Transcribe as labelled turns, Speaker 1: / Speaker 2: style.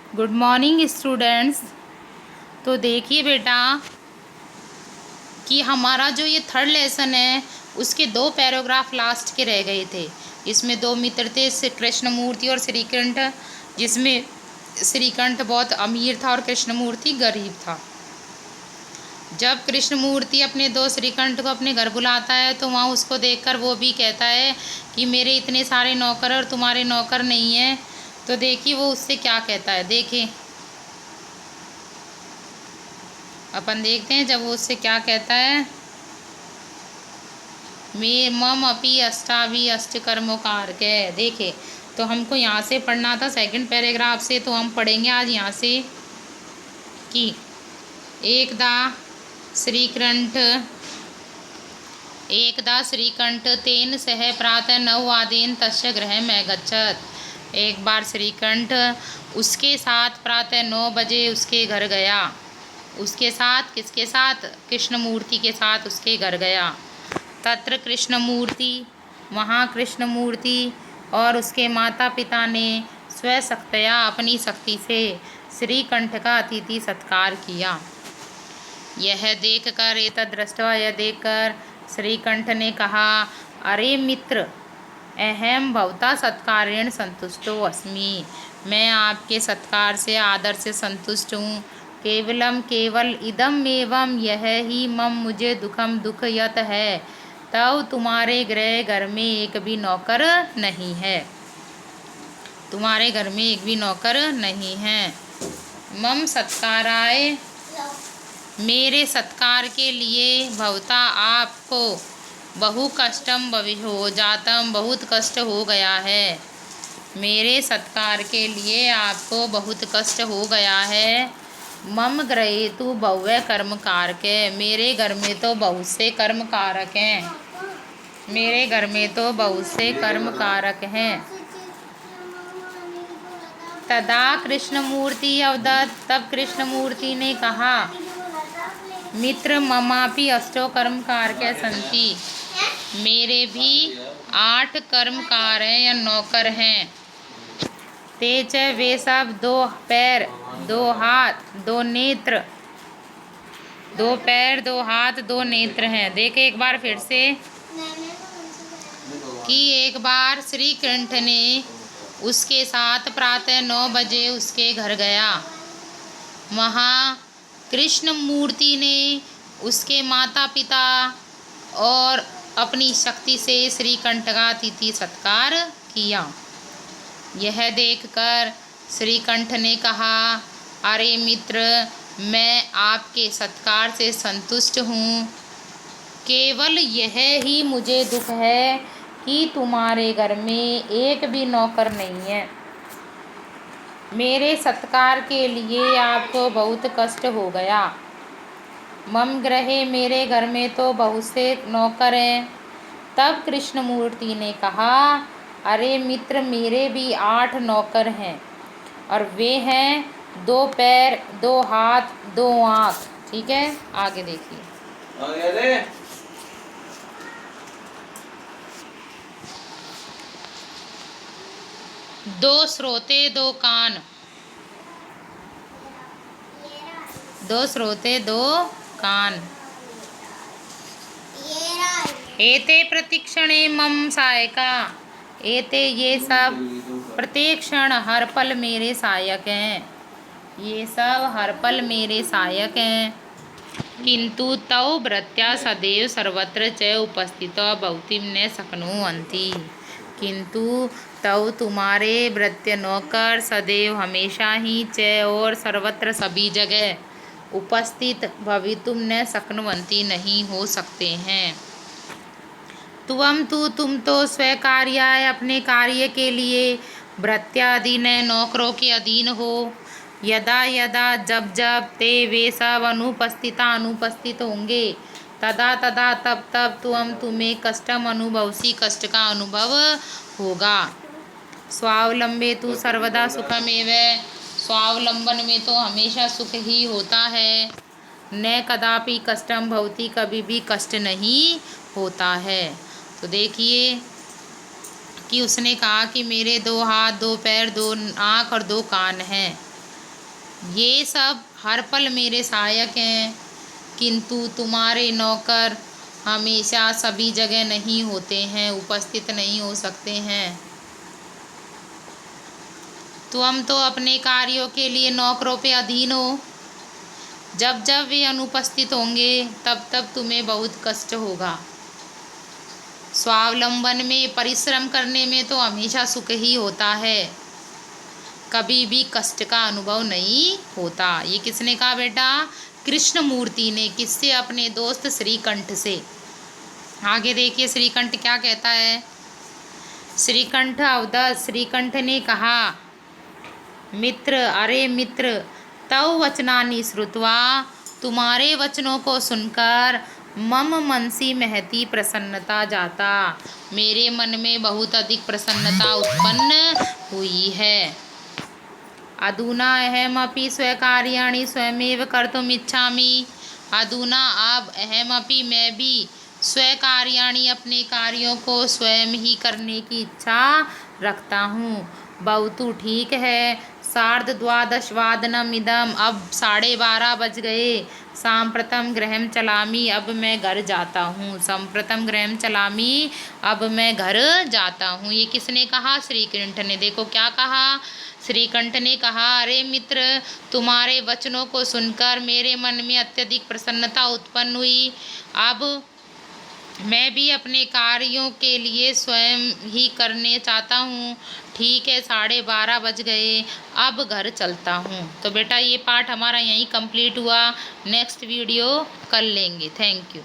Speaker 1: Good morning students. तो देखिए बेटा कि हमारा जो ये थर्ड लेसन है उसके दो पैराग्राफ लास्ट के रह गए थे। इसमें दो मित्र थे, कृष्णमूर्ति और श्रीकंठ, जिसमें श्रीकंठ बहुत अमीर था और कृष्णमूर्ति गरीब था। जब कृष्णमूर्ति अपने दोस्त श्रीकंठ को अपने घर बुलाता है तो वहाँ उसको देखकर वो भी कहता है कि मेरे इतने सारे नौकर और तुम्हारे नौकर नहीं हैं। तो देखिए वो उससे क्या कहता है, देखें अपन देखते हैं जब वो उससे क्या कहता है। मे मम अपी अष्टावी अष्टकर्मकार के, देखे तो हमको यहाँ से पढ़ना था सेकंड पैराग्राफ से, तो हम पढ़ेंगे आज यहाँ से कि एकदा श्रीकंठ तेन सह प्रातः नववादन तस्य गृह में गच्छत। एक बार श्रीकंठ उसके साथ प्रातः 9 बजे उसके घर गया। उसके साथ किसके साथ? कृष्णमूर्ति के साथ उसके घर गया। तत्र कृष्णमूर्ति, वहाँ कृष्णमूर्ति और उसके माता पिता ने स्वशक्तया अपनी शक्ति से श्रीकंठ का अतिथि सत्कार किया। यह देखकर एतद् दृष्ट्वा, यह देखकर श्रीकंठ ने कहा, अरे मित्र, अहम भवता सत्कारेण संतुष्टो अस्मि। मैं आपके सत्कार से, आदर से संतुष्ट हूँ। केवल इदम एवं यह ही मम मुझे दुखम दुख यत है, तब तुम्हारे घर में एक भी नौकर नहीं है। तुम्हारे घर में एक भी नौकर नहीं है। मम सत्काराय, मेरे सत्कार के लिए, भवता आपको, बहु कष्टम हो जातम, बहुत कष्ट हो गया है। मेरे सत्कार के लिए आपको बहुत कष्ट हो गया है। मम ग्रहे तु बहु कर्म कारक है, मेरे घर में तो बहुत से कर्म कारक हैं। मेरे घर में तो बहुत से कर्म कारक हैं। तदा कृष्णमूर्ति अवदत्, तब कृष्णमूर्ति ने कहा, मित्र ममापि अष्टो कर्मकार के संति, मेरे भी 8 कर्मकार हैं या नौकर हैं। ते च वे सब 2 पैर 2 हाथ 2 नेत्र, 2 पैर 2 हाथ 2 नेत्र हैं। देखे एक बार फिर से कि एक बार श्रीकंठ ने उसके साथ प्रातः 9 बजे उसके घर गया। वहाँ कृष्णमूर्ति ने उसके माता पिता और अपनी शक्ति से श्रीकंठ का अतिथि सत्कार किया। यह देखकर श्रीकंठ ने कहा, अरे मित्र, मैं आपके सत्कार से संतुष्ट हूँ। केवल यह ही मुझे दुख है कि तुम्हारे घर में एक भी नौकर नहीं है। मेरे सत्कार के लिए आपको बहुत कष्ट हो गया। मम ग्रहे, मेरे घर में तो बहुत से नौकर हैं। तब कृष्णमूर्ति ने कहा, अरे मित्र, मेरे भी 8 नौकर हैं और वे हैं 2 पैर 2 हाथ 2 आँख। ठीक है, आगे देखिए। 2 श्रोते 2 कान, 2 श्रोते 2 कान। एते प्रतीक्षणे मम सहायका, एते ये सब प्रतीक्षण हर पल मेरे सहायक हैं। ये सब हर पल मेरे सहायक हैं। किंतु तौ भृत्या सदैव सर्वत्र च उपस्थितो भवतीं न शक्नुवन्ति, किंतु तौ तुम्हारे भृत्य नौकर सदैव हमेशा ही च और सर्वत्र सभी जगह उपस्थित भवितुम न शक्नुवन्ति नहीं हो सकते हैं। तुम तो स्वकार्याय, अपने कार्य के लिए भृत्याधीन नौकरों के अधीन हो। यदा यदा, जब जब, ते वे सब अनुपस्थित होंगे, तदा तदा, तब तब, तुम्हें कष्टम अनुभवसी, कष्ट का अनुभव होगा। स्वावलंबे तु सर्वदा सुखमेव, स्वावलंबन में तो हमेशा सुख ही होता है। न कदापि कष्टम भवति, कभी भी कष्ट नहीं होता है। तो देखिए कि उसने कहा कि मेरे 2 हाथ 2 पैर 2 आँख और 2 कान हैं। ये सब हर पल मेरे सहायक हैं, किंतु तुम्हारे नौकर हमेशा सभी जगह नहीं होते हैं, उपस्थित नहीं हो सकते हैं। तुम तो अपने कार्यों के लिए नौकरों पे अधीन हो। जब जब वे अनुपस्थित होंगे तब तब तुम्हें बहुत कष्ट होगा। स्वावलंबन में, परिश्रम करने में तो हमेशा सुख ही होता है, कभी भी कष्ट का अनुभव नहीं होता। ये किसने कहा बेटा? कृष्णमूर्ति ने। किससे? अपने दोस्त श्रीकंठ से। आगे देखिए श्रीकंठ क्या कहता है। श्रीकंठ अवदत, श्रीकंठ ने कहा, मित्र, अरे मित्र, तव वचनानि श्रुत्वा, तुम्हारे वचनों को सुनकर मम मनसी महती प्रसन्नता जाता, मेरे मन में बहुत अधिक प्रसन्नता उत्पन्न हुई है। अधुना अहमपि स्वकार्याणि स्वयमेव कर्तुम इच्छामि। अधुना अब अहमपि, मैं भी, स्वकार्याणि, अपने कार्यों को स्वयं ही करने की इच्छा रखता हूँ। बहुतु ठीक है। सार्धद्वादशवादनम इदम, अब 12:30 बज गए। सांप्रतम गृहम चलामी, अब मैं घर जाता हूँ। संप्रतम गृहम चलामी, अब मैं घर जाता हूँ। ये किसने कहा? श्रीकंठ ने। देखो क्या कहा श्रीकंठ ने कहा, अरे मित्र, तुम्हारे वचनों को सुनकर मेरे मन में अत्यधिक प्रसन्नता उत्पन्न हुई। अब मैं भी अपने कार्यों के लिए स्वयं ही करने चाहता हूँ। ठीक है, 12:30 बज गए, अब घर चलता हूँ। तो बेटा ये पार्ट हमारा यहीं कंप्लीट हुआ। नेक्स्ट वीडियो कर लेंगे। Thank you.